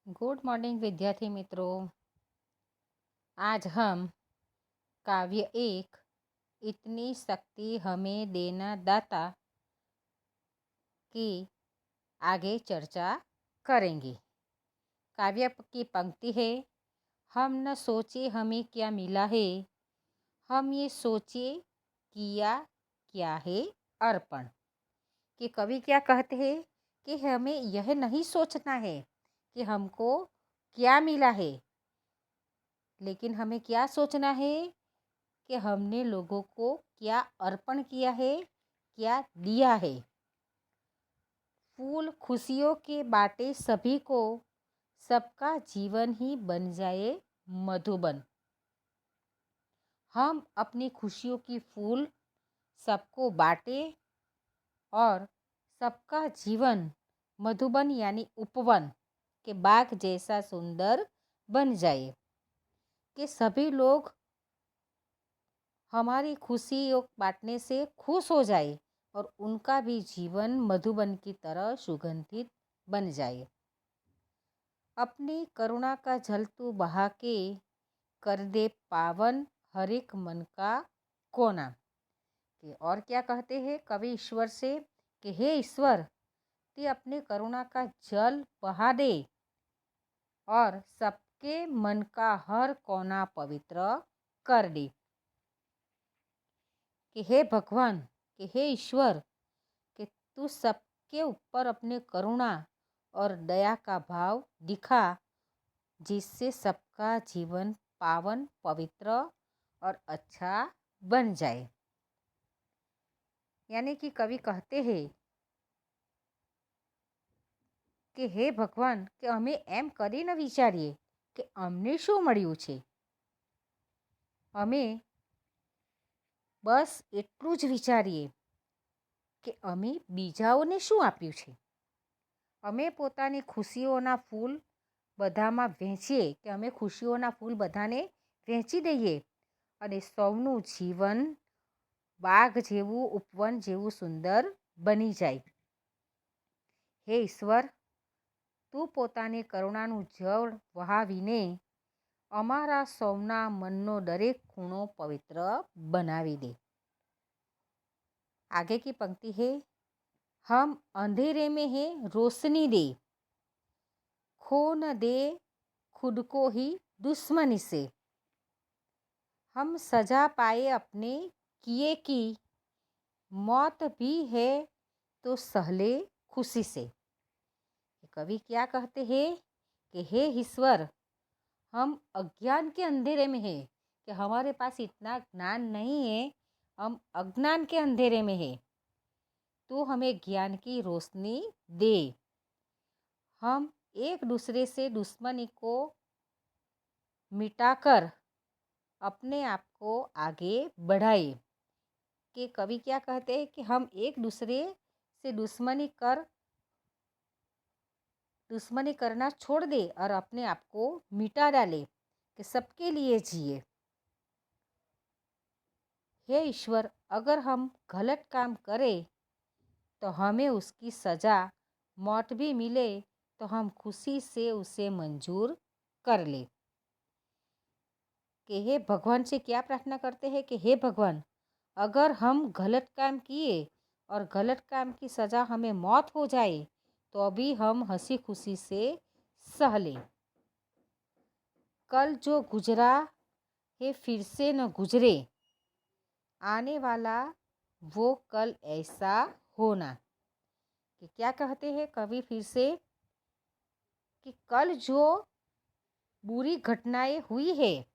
Good morning विद्यार्थी मित्रों। आज हम काव्य एक इतनी शक्ति हमें देना दाता की आगे चर्चा करेंगे। काव्य की पंक्ति है, हम न सोचे हमें क्या मिला है, हम ये सोचे किया क्या है अर्पण। कि कवि क्या कहते हैं कि हमें यह नहीं सोचना है कि हमको क्या मिला है, लेकिन हमें क्या सोचना है कि हमने लोगों को क्या अर्पण किया है, क्या दिया है। फूल खुशियों के बाटे सभी को, सबका जीवन ही बन जाए मधुबन। हम अपनी खुशियों की फूल सबको बाटे और सबका जीवन मधुबन यानी उपवन के बाग जैसा सुंदर बन जाए। कि सभी लोग हमारी खुशी बांटने से खुश हो जाए और उनका भी जीवन मधुबन की तरह सुगंधित बन जाए। अपनी करुणा का जल तू बहा के, कर दे पावन हर एक मन का कोना। कि और क्या कहते हैं कवि ईश्वर से कि हे ईश्वर, ते अपने करुणा का जल बहा दे और सबके मन का हर कोना पवित्र कर दे। कि हे भगवान, कि हे ईश्वर, कि तू सबके ऊपर अपने करुणा और दया का भाव दिखा, जिससे सबका जीवन पावन पवित्र और अच्छा बन जाए। यानी कि कवि कहते हैं कि हे भगवान, कि અમે એમ કરીને વિચારીએ કે અમને શું મળ્યું છે, અમે બસ એટલું જ વિચારીએ કે અમે બીજાઓને શું આપ્યું છે। અમે પોતાની ખુશીઓના ફૂલ બધામાં વહેંચીએ, કે અમે ખુશીઓના ફૂલ બધાને વહેંચી દઈએ અને સૌનું જીવન બાગ જેવું ઉપવન જેવું સુંદર બની જાય। હે ઈશ્વર, તું પોતાની કરુણાનું જળ વહાવીને અમારા સૌના મનનો દરેક ખૂણો પવિત્ર બનાવી દે। आगे की पंक्ति है, हम अंधेरे में है रोशनी दे, खो न दे खुद को ही दुश्मनी से। हम सजा पाए अपने किए की, मौत भी है तो सहले खुशी से। कवि क्या कहते हैं कि हे ईश्वर, हम अज्ञान के अंधेरे में हैं, कि हमारे पास इतना ज्ञान नहीं है, हम अज्ञान के अंधेरे में हैं। तो हमें ज्ञान की रोशनी दे। हम एक दूसरे से दुश्मनी को मिटाकर अपने आप को आगे बढ़ाए। कि कवि क्या कहते हैं कि हम एक दूसरे से दुश्मनी करना छोड़ दे और अपने आप को मिटा डाले, कि सबके लिए जिए। हे ईश्वर, अगर हम गलत काम करें तो हमें उसकी सज़ा मौत भी मिले तो हम खुशी से उसे मंजूर कर ले। कि हे भगवान से क्या प्रार्थना करते हैं कि हे भगवान, अगर हम गलत काम किए और गलत काम की सज़ा हमें मौत हो जाए तो अभी हम हंसी खुशी से सह लें। कल जो गुजरा है फिर से न गुजरे, आने वाला वो कल ऐसा होना। कि क्या कहते हैं कवि फिर से कि कल जो बुरी घटनाएं हुई है,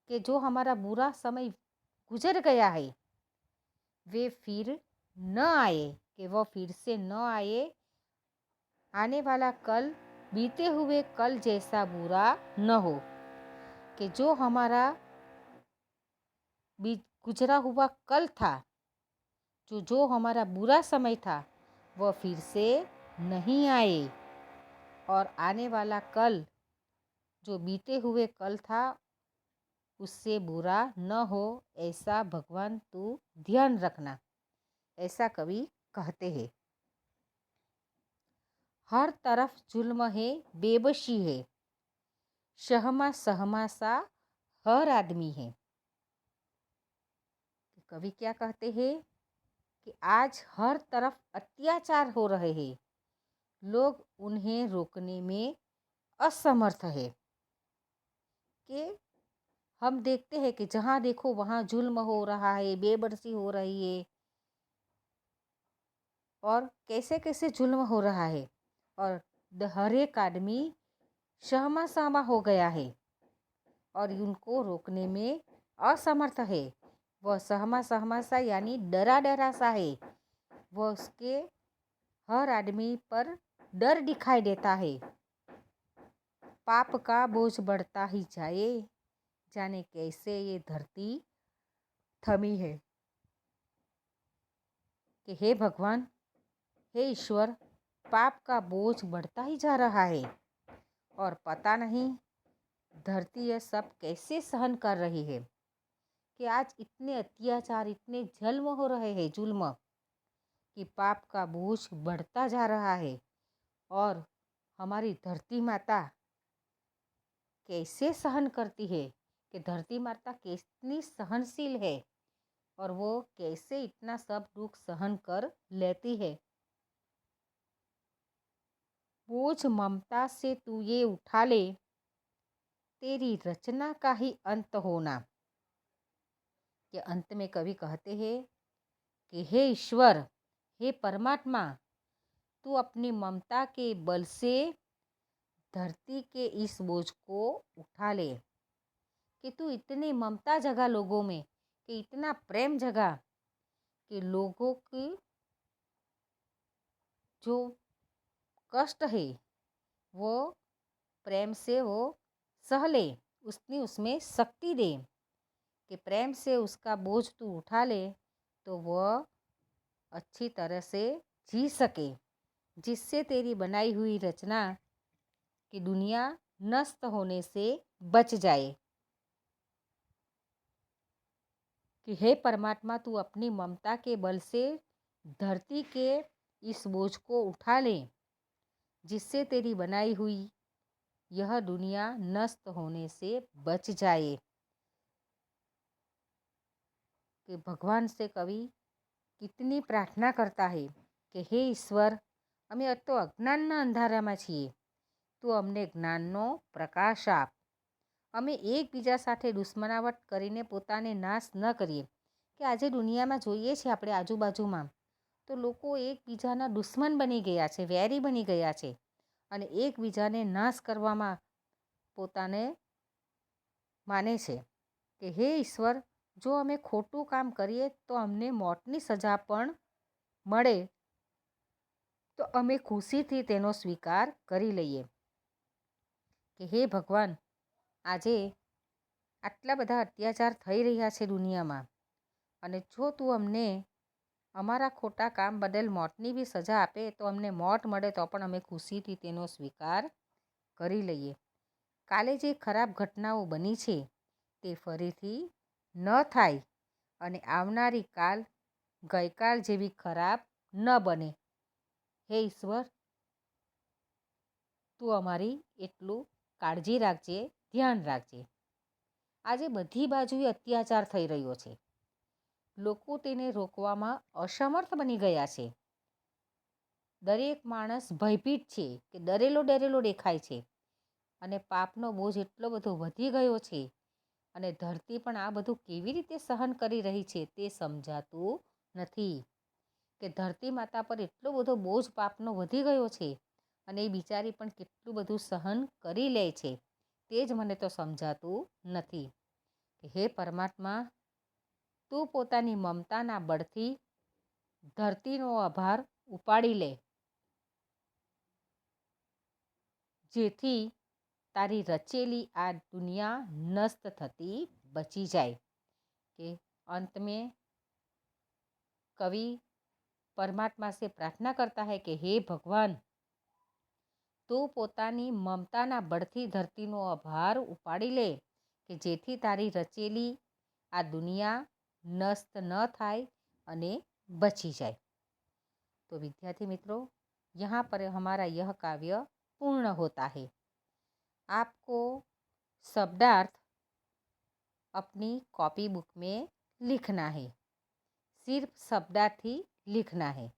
कि जो हमारा बुरा समय गुजर गया है, वे फिर न आए, कि वो फिर से न आए। आने वाला कल बीते हुए कल जैसा बुरा न हो। कि जो हमारा गुजरा हुआ कल था, जो हमारा बुरा समय था, वह फिर से नहीं आए। और आने वाला कल जो बीते हुए कल था उससे बुरा न हो, ऐसा भगवान तू ध्यान रखना। ऐसा कवि कहते हैं। हर तरफ जुल्म है, बेबसी है, शहमा सहमा सा हर आदमी है। कवि क्या कहते हैं कि आज हर तरफ अत्याचार हो रहे हैं, लोग उन्हें रोकने में असमर्थ है। कि हम देखते हैं कि जहाँ देखो वहाँ जुल्म हो रहा है, बेबसी हो रही है, और कैसे कैसे जुल्म हो रहा है, और हर एक आदमी सहमा सहमा हो गया है और उनको रोकने में असमर्थ है। वह सहमा सहमा सा यानी डरा डरा सा है। वह उसके हर आदमी पर डर दिखाई देता है। पाप का बोझ बढ़ता ही जाए, जाने कैसे ये धरती थमी है। कि हे भगवान, हे ईश्वर, पाप का बोझ बढ़ता ही जा रहा है और पता नहीं धरती यह सब कैसे सहन कर रही है। कि आज इतने अत्याचार, इतने जुल्म हो रहे हैं, जुल्म, कि पाप का बोझ बढ़ता जा रहा है और हमारी धरती माता कैसे सहन करती है। कि धरती माता कितनी सहनशील है और वो कैसे इतना सब दुख सहन कर लेती है। बोझ ममता से तू ये उठा ले, तेरी रचना का ही अंत होना। कि अंत में कवि कहते हैं कि हे ईश्वर, हे परमात्मा, तू अपनी ममता के बल से धरती के इस बोझ को उठा ले। कि तू इतनी ममता जगा लोगों में, कि इतना प्रेम जगा कि लोगों की जो कष्ट है वो प्रेम से वो सह ले, उसमें शक्ति दे। कि प्रेम से उसका बोझ तू उठा ले तो वह अच्छी तरह से जी सके, जिससे तेरी बनाई हुई रचना की दुनिया नष्ट होने से बच जाए। कि हे परमात्मा, तू अपनी ममता के बल से धरती के इस बोझ को उठा ले, जिससे तेरी बनाई हुई यह दुनिया नष्ट होने से बच जाए। कि भगवान से कवि कितनी प्रार्थना करता है कि हे ઈશ્વર, અમે તો અજ્ઞાનના અંધારામાં છીએ, તું અમને જ્ઞાનનો પ્રકાશ આપ। અમે એકબીજા સાથે દુશ્મનાવટ કરીને પોતાને નાશ ન કરીએ। કે આજે દુનિયામાં જોઈએ છીએ આપણે આજુબાજુમાં તો લોકો એકબીજાના દુશ્મન બની ગયા છે, વેરી બની ગયા છે અને એકબીજાને નાશ કરવામાં પોતાને માને છે। કે હે ઈશ્વર, જો અમે ખોટું કામ કરીએ તો અમને મોતની સજા પણ મળે તો અમે ખુશીથી તેનો સ્વીકાર કરી લઈએ। કે હે ભગવાન, આજે આટલા બધા અત્યાચાર થઈ રહ્યા છે દુનિયામાં, અને જો તું અમને અમારા ખોટા કામ બદલ મોતની બી સજા આપે તો અમને મોત મળે તો પણ અમે ખુશીથી તેનો સ્વીકાર કરી લઈએ। કાલે જે ખરાબ ઘટનાઓ બની છે તે ફરીથી ન થાય અને આવનારી કાલ ગઈકાલ જેવી ખરાબ ન બને। હે ઈશ્વર, તું અમારી એટલું કાળજી રાખજે, ધ્યાન રાખજે। આજે બધી બાજુએ અત્યાચાર થઈ રહ્યો છે, લોકો તેને રોકવામાં અસમર્થ બની ગયા છે। દરેક માણસ ભયભીત છે, કે ડરેલો ડરેલો દેખાય છે અને પાપનો બોજ એટલો બધો વધી ગયો છે અને ધરતી પણ આ બધું કેવી રીતે સહન કરી રહી છે તે સમજાતું નથી। કે ધરતી માતા પર એટલો બધો બોજ પાપનો વધી ગયો છે અને એ બિચારી પણ કેટલું બધું સહન કરી લે છે તે જ મને તો સમજાતું નથી। કે હે પરમાત્મા, તું પોતાની મમતાના બળથી ધરતીનો આભાર ઉપાડી લે, જેથી તારી રચેલી આ દુનિયા નષ્ટ થતી બચી જાય। કે अंत में कवि परमात्मा से प्रार्थना करता है कि हे भगवान, તું પોતાની મમતાના બળથી ધરતીનો આભાર ઉપાડી લે કે જેથી તારી રચેલી આ दुनिया नष्ट न थाय अने बची जाए। तो विद्यार्थी मित्रों, यहाँ पर हमारा यह काव्य पूर्ण होता है। आपको शब्दार्थ अपनी कॉपी बुक में लिखना है। सिर्फ शब्दार्थ ही लिखना है।